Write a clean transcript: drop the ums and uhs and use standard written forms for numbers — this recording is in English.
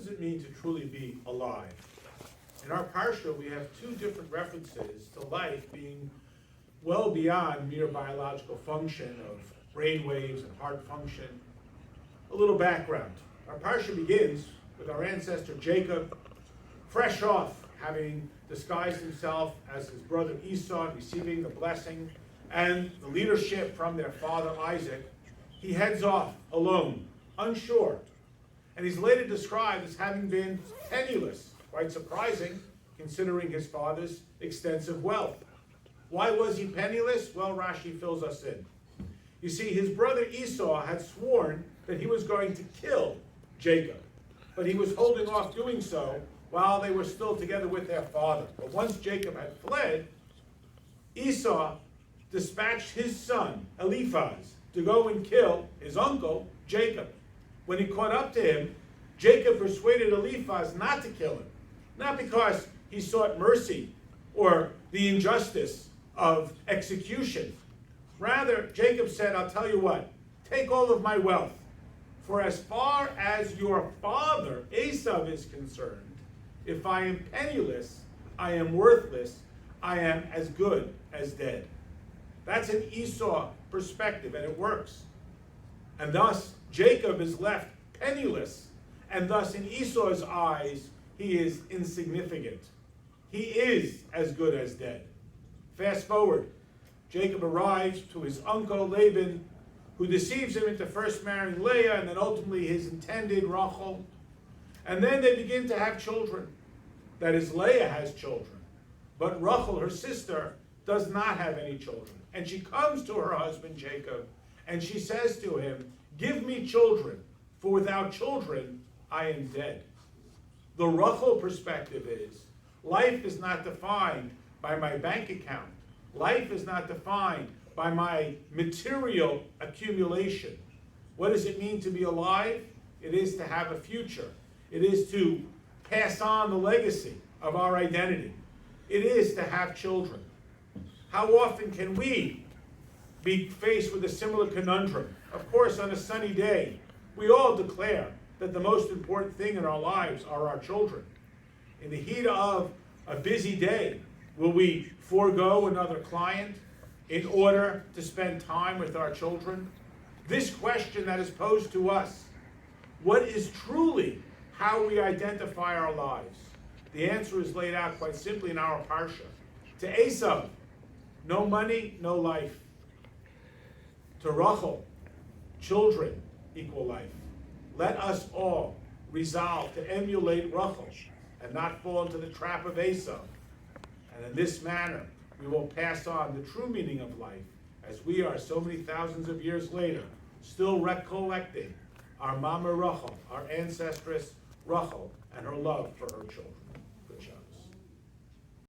does it mean to truly be alive? In our parsha, we have two different references to life being well beyond mere biological function of brain waves and heart function. A little background. Our parsha begins with our ancestor Jacob, fresh off having disguised himself as his brother Esau, receiving the blessing and the leadership from their father Isaac. He heads off alone, unsure, and he's later described as having been penniless, quite surprising considering his father's extensive wealth. Why was he penniless? Well, Rashi fills us in. You see, his brother Esau had sworn that he was going to kill Jacob, but he was holding off doing so while they were still together with their father. But once Jacob had fled, Esau dispatched his son, Eliphaz, to go and kill his uncle, Jacob. When he caught up to him, Jacob persuaded Eliphaz not to kill him, not because he sought mercy or the injustice of execution. Rather, Jacob said, I'll tell you what, take all of my wealth, for as far as your father, Esau, is concerned, if I am penniless, I am worthless, I am as good as dead. That's an Esau perspective, and it works. And thus, Jacob is left penniless, and thus in Esau's eyes, he is insignificant. He is as good as dead. Fast forward, Jacob arrives to his uncle Laban, who deceives him into first marrying Leah and then ultimately his intended Rachel. And then they begin to have children. That is, Leah has children. But Rachel, her sister, does not have any children. And she comes to her husband Jacob and she says to him, give me children, for without children I am dead. The Rachel perspective is, life is not defined by my bank account. Life is not defined by my material accumulation. What does it mean to be alive? It is to have a future. It is to pass on the legacy of our identity. It is to have children. How often can we be faced with a similar conundrum? Of course, on a sunny day, we all declare that the most important thing in our lives are our children. In the heat of a busy day, will we forego another client in order to spend time with our children? This question that is posed to us, what is truly how we identify our lives? The answer is laid out quite simply in our parsha. To Esau, no money, no life. To Rachel, children equal life. Let us all resolve to emulate Rachel and not fall into the trap of Esau. And in this manner, we will pass on the true meaning of life as we are so many thousands of years later still recollecting our Mama Rachel, our ancestress Rachel, and her love for her children.